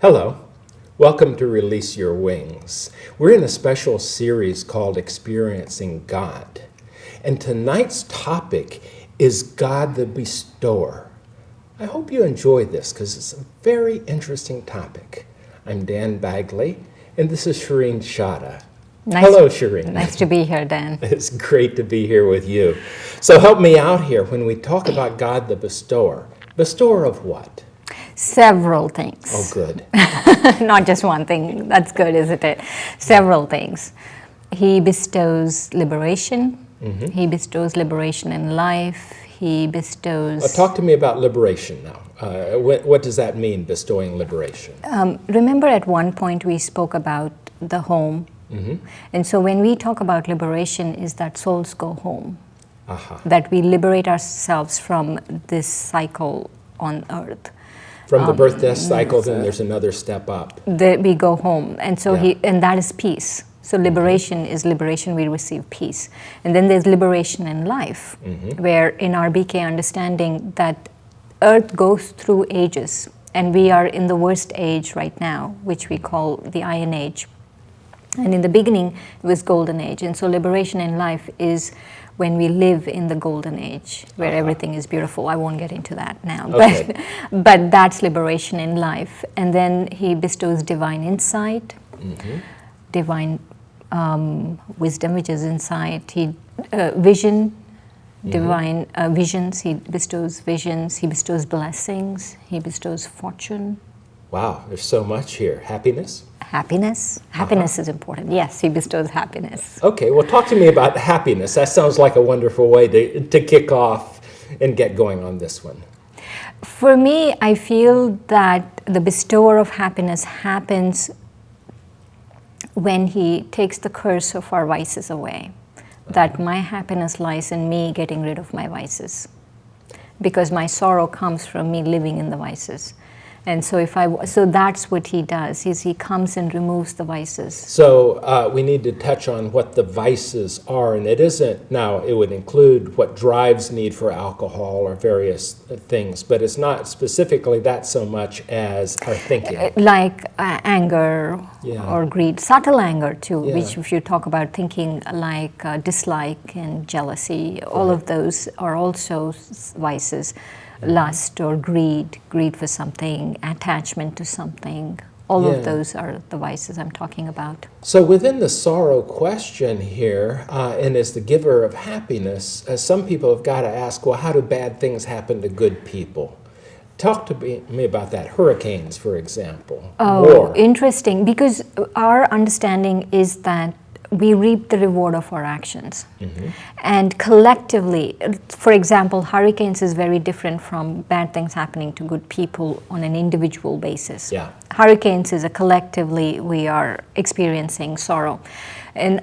Hello. Welcome to Release Your Wings. We're in a special series called Experiencing God. And tonight's topic is God the Bestower. I hope you enjoy this because it's a very interesting topic. I'm Dan Bagley, and this is Shireen Shada. Hello, Shireen. Nice to be here, Dan. It's great to be here with you. So help me out here when we talk about God the Bestower. Bestower of what? Several things. Oh, good. Not just one thing. That's good, isn't it? Several things. He bestows liberation. Mm-hmm. He bestows liberation in life. He bestows... Talk to me about liberation now. What does that mean, bestowing liberation? Remember at one point we spoke about the home. Mm-hmm. And so when we talk about liberation is that souls go home. Uh-huh. That we liberate ourselves from this cycle on earth. From the birth-death cycle, then there's another step up. We go home, and so and that is peace. So liberation is liberation, we receive peace. And then there's liberation in life, where in our BK understanding that earth goes through ages, and we are in the worst age right now, which we call the Iron Age. And in the beginning, it was Golden Age. And so liberation in life is when we live in the Golden Age, where everything is beautiful. I won't get into that now. Okay. But that's liberation in life. And then he bestows divine insight, divine wisdom, which is insight. Vision, divine visions. He bestows visions. He bestows blessings. He bestows fortune. Wow, there's so much here. Happiness? Happiness. Happiness is important. Yes, he bestows happiness. Okay, well, talk to me about happiness. That sounds like a wonderful way to kick off and get going on this one. For me, I feel that the bestower of happiness happens when he takes the curse of our vices away. That my happiness lies in me getting rid of my vices. Because my sorrow comes from me living in the vices. And so so that's what he does, is he comes and removes the vices. So we need to touch on what the vices are, and it isn't, now it would include what drives need for alcohol or various things, but it's not specifically that so much as our thinking. Like anger or greed, subtle anger too, which if you talk about thinking like dislike and jealousy, all of those are also vices. Lust or greed for something, attachment to something, all of those are the vices I'm talking about. So within the sorrow question here, and as the giver of happiness, some people have got to ask, well, how do bad things happen to good people? Talk to me about that. Hurricanes, for example. War. Interesting, because our understanding is that we reap the reward of our actions. And collectively, for example, hurricanes is very different from bad things happening to good people on an individual basis. Hurricanes is collectively we are experiencing sorrow. And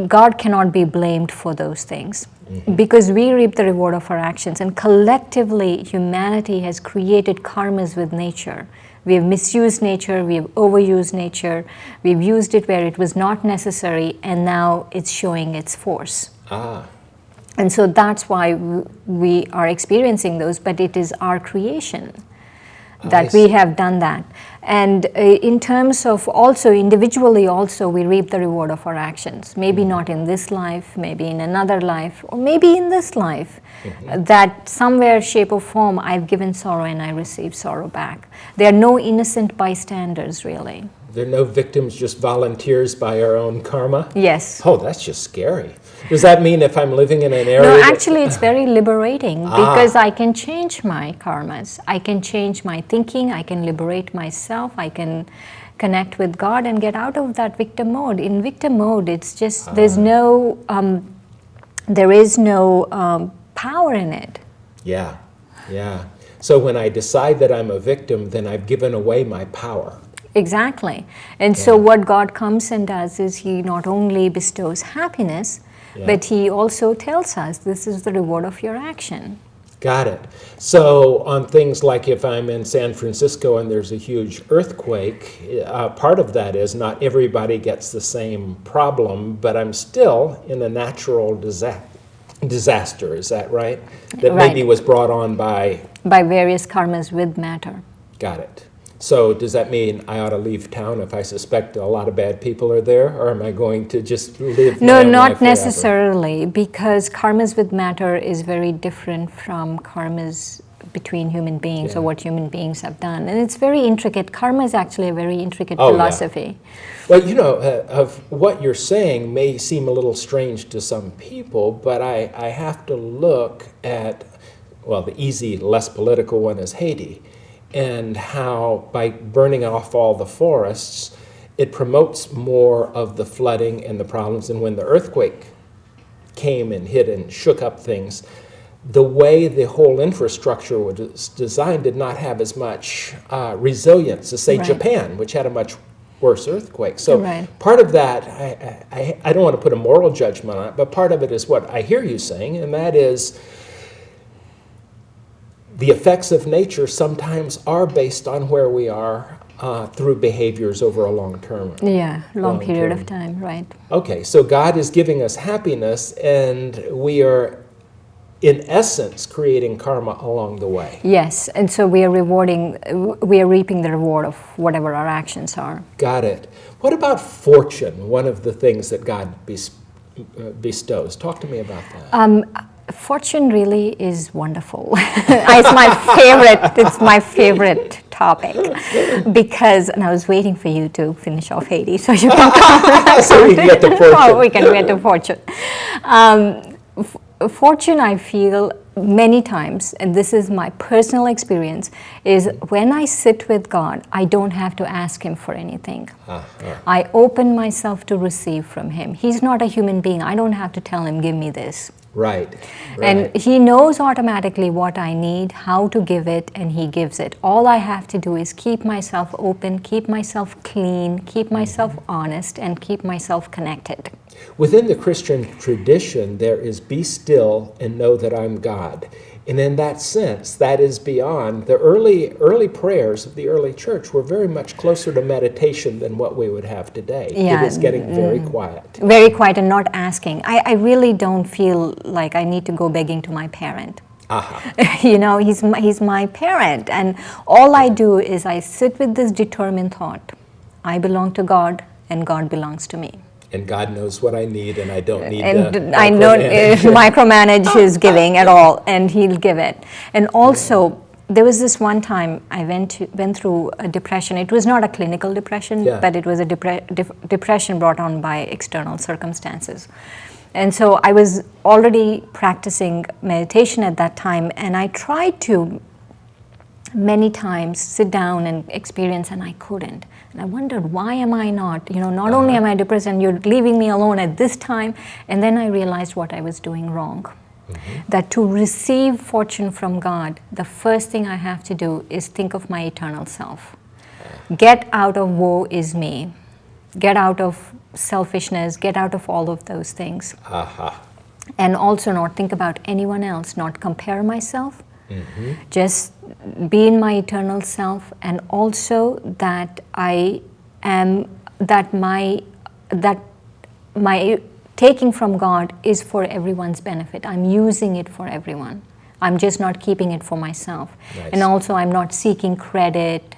God cannot be blamed for those things because we reap the reward of our actions. And collectively, humanity has created karmas with nature. We have misused nature, we have overused nature, we've used it where it was not necessary, and now it's showing its force. And so that's why we are experiencing those, but it is our creation that we have done that. And in terms of also, individually also, we reap the reward of our actions. Maybe not in this life, maybe in another life, or maybe in this life. That somewhere, shape or form, I've given sorrow and I receive sorrow back. There are no innocent bystanders, really. There are no victims, just volunteers by our own karma? Yes. Oh, that's just scary. Does that mean if I'm living in an area... No, actually it's very liberating because I can change my karmas. I can change my thinking, I can liberate myself, I can connect with God and get out of that victim mode. In victim mode, it's just, there is no power in it. Yeah. So when I decide that I'm a victim, then I've given away my power. Exactly. And so what God comes and does is he not only bestows happiness, but he also tells us this is the reward of your action. Got it. So on things like if I'm in San Francisco and there's a huge earthquake, part of that is not everybody gets the same problem, but I'm still in a natural disaster. Is that right? That maybe was brought on by various karmas with matter. Got it. So does that mean I ought to leave town if I suspect a lot of bad people are there, or am I going to just live my No, own life not forever? necessarily, because karmas with matter is very different from karmas between human beings or what human beings have done. And it's very intricate. Karma is actually a very intricate philosophy. Well, of what you're saying may seem a little strange to some people, but I have to look at, well, the easy, less political one is Haiti, and how by burning off all the forests, it promotes more of the flooding and the problems. And when the earthquake came and hit and shook up things, the way the whole infrastructure was designed did not have as much resilience as, say, Japan, which had a much worse earthquake. So part of that, I don't want to put a moral judgment on it, but part of it is what I hear you saying, and that is the effects of nature sometimes are based on where we are through behaviors over a long term. Yeah, long period of time, right. Okay, so God is giving us happiness, and we are in essence creating karma along the way. Yes, and so we are reaping the reward of whatever our actions are. Got it. What about fortune, one of the things that God bestows? Talk to me about that. Fortune really is wonderful. It's my favorite topic, because, and I was waiting for you to finish off Haiti so you can come. So we can get to fortune. Oh, we can get to fortune. Fortune, I feel many times, and this is my personal experience, is when I sit with God, I don't have to ask Him for anything. I open myself to receive from Him. He's not a human being. I don't have to tell Him, give me this. Right. And He knows automatically what I need, how to give it, and He gives it. All I have to do is keep myself open, keep myself clean, keep myself honest, and keep myself connected. Within the Christian tradition, there is be still and know that I'm God. And in that sense, that is beyond the early prayers of the early church were very much closer to meditation than what we would have today. Yeah, it is getting very quiet. Very quiet and not asking. I really don't feel like I need to go begging to my parent. He's my parent, and all I do is I sit with this determined thought. I belong to God, and God belongs to me. And God knows what I need, and I don't need to I don't micromanage His giving at all, and He'll give it. And also, there was this one time I went through a depression. It was not a clinical depression, but it was a depression brought on by external circumstances. And so I was already practicing meditation at that time, and I tried to many times sit down and experience, and I couldn't. And I wondered, why am I not? Not only am I depressed and you're leaving me alone at this time, and then I realized what I was doing wrong. That to receive fortune from God, the first thing I have to do is think of my eternal self. Get out of woe is me. Get out of selfishness, get out of all of those things. And also not think about anyone else, not compare myself. Just be in my eternal self, and also that my taking from God is for everyone's benefit. I'm using it for everyone. I'm just not keeping it for myself. Nice. And also I'm not seeking credit,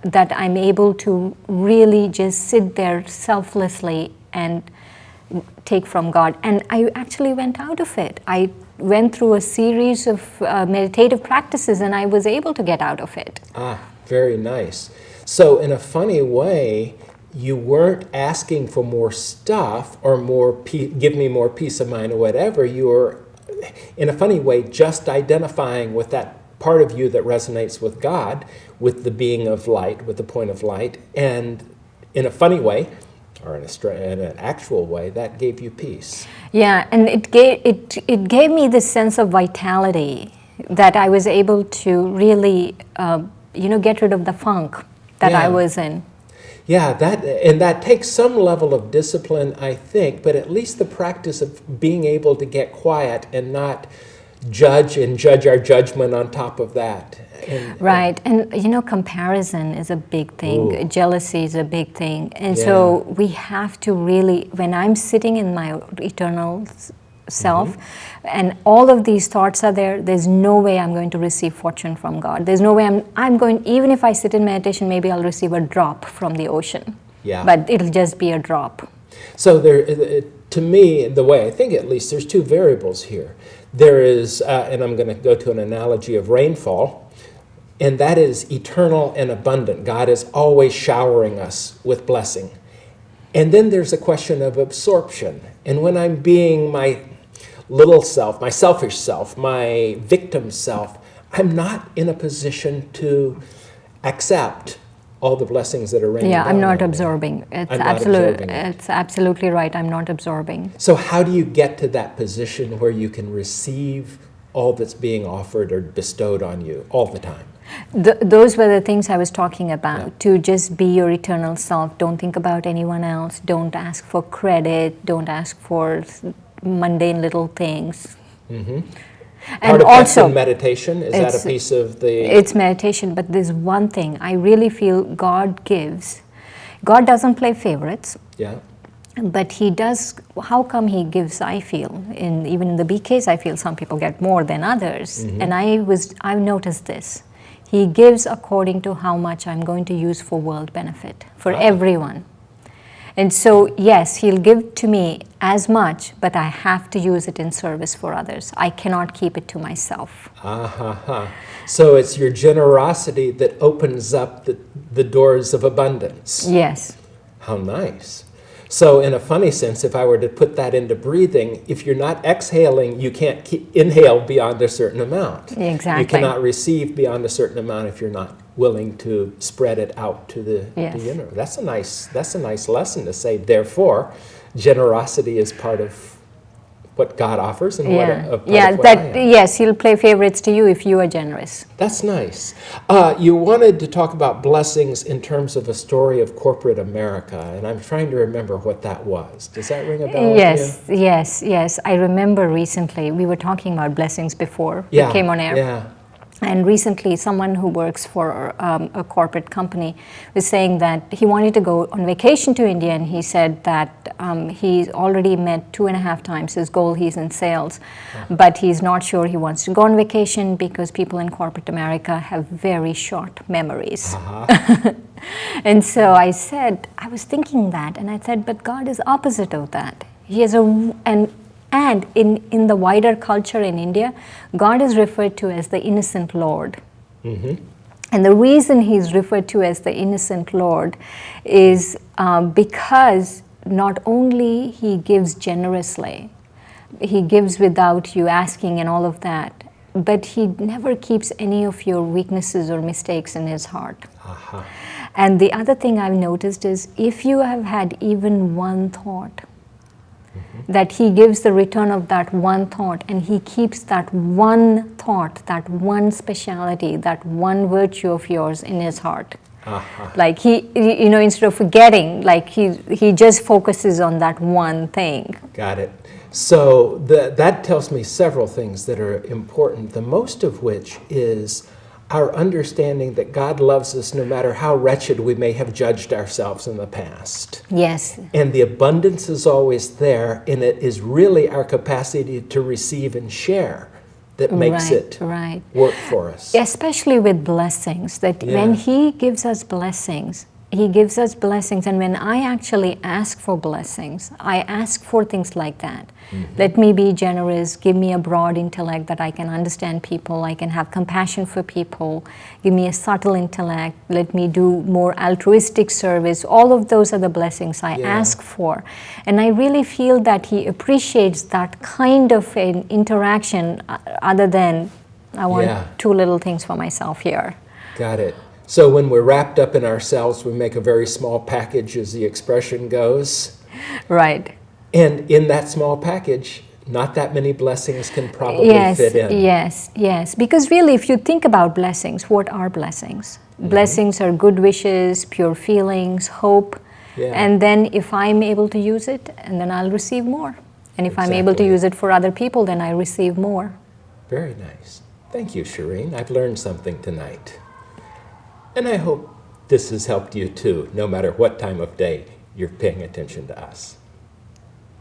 that I'm able to really just sit there selflessly and take from God. And I actually went out of it. I went through a series of meditative practices, and I was able to get out of it. Very nice. So in a funny way, you weren't asking for more stuff or give me more peace of mind or whatever. You were, in a funny way, just identifying with that part of you that resonates with God, with the being of light, with the point of light, and in a funny way, or in an actual way, that gave you peace. Yeah, and it gave me this sense of vitality that I was able to really, get rid of the funk that I was in. Yeah, that takes some level of discipline, I think, but at least the practice of being able to get quiet and not judge our judgment on top of that. Right, and comparison is a big thing. Ooh. Jealousy is a big thing, and so we have to really. When I'm sitting in my eternal self, and all of these thoughts are there, there's no way I'm going to receive fortune from God. There's no way I'm going, even if I sit in meditation, maybe I'll receive a drop from the ocean. Yeah. But it'll just be a drop. So there, to me, the way I think at least, there's two variables here. There is, and I'm going to go to an analogy of rainfall, and that is eternal and abundant. God is always showering us with blessing. And then there's a question of absorption. And when I'm being my little self, my selfish self, my victim self, I'm not in a position to accept all the blessings that are raining down. I'm not on me. absorbing. Absorbing. It's absolutely right. I'm not absorbing. So how do you get to that position where you can receive all that's being offered or bestowed on you all the time? Those were the things I was talking about, to just be your eternal self. Don't think about anyone else. Don't ask for credit. Don't ask for mundane little things. Mm-hmm. And Part of that's also, in meditation? Is that a piece of the... It's meditation, but there's one thing I really feel God gives. God doesn't play favorites. Yeah. But he does. How come he gives? I feel, even in the BKs, I feel some people get more than others. And I've noticed this. He gives according to how much I'm going to use for world benefit, for everyone. And so, yes, he'll give to me as much, but I have to use it in service for others. I cannot keep it to myself. So it's your generosity that opens up the doors of abundance. Yes. How nice. So in a funny sense, if I were to put that into breathing, if you're not exhaling, you can't inhale beyond a certain amount. Exactly. You cannot receive beyond a certain amount if you're not willing to spread it out to the universe. That's a nice lesson to say. Therefore, generosity is part of what God offers and part of what I am. Yes, he'll play favorites to you if you are generous. That's nice. You wanted to talk about blessings in terms of a story of corporate America, and I'm trying to remember what that was. Does that ring a bell with you? Yes. I remember recently, we were talking about blessings before we came on air. Yeah. And recently, someone who works for a corporate company was saying that he wanted to go on vacation to India, and he said that he's already met 2.5 times his goal. He's in sales, but he's not sure he wants to go on vacation because people in corporate America have very short memories. And so I was thinking that, and I said, but God is opposite of that. He has and in the wider culture in India, God is referred to as the innocent Lord. And the reason he's referred to as the innocent Lord is because not only he gives generously, he gives without you asking and all of that, but he never keeps any of your weaknesses or mistakes in his heart. And the other thing I've noticed is if you have had even one thought, that he gives the return of that one thought, and he keeps that one thought, that one speciality, that one virtue of yours in his heart. Like he, instead of forgetting, like he just focuses on that one thing. Got it. So that tells me several things that are important, the most of which is our understanding that God loves us no matter how wretched we may have judged ourselves in the past. Yes. And the abundance is always there, and it is really our capacity to receive and share that makes it work for us. Especially with blessings, that when he gives us blessings, he gives us blessings, and when I actually ask for blessings, I ask for things like that. Let me be generous, give me a broad intellect that I can understand people, I can have compassion for people, give me a subtle intellect, let me do more altruistic service. All of those are the blessings I ask for. And I really feel that he appreciates that kind of an interaction other than I want 2 little things for myself here. Got it. So when we're wrapped up in ourselves, we make a very small package, as the expression goes. Right. And in that small package, not that many blessings can probably fit in. Yes. Because really, if you think about blessings, what are blessings? Blessings are good wishes, pure feelings, hope. And then if I'm able to use it, and then I'll receive more. And if I'm able to use it for other people, then I receive more. Very nice. Thank you, Shireen. I've learned something tonight. And I hope this has helped you too, no matter what time of day you're paying attention to us.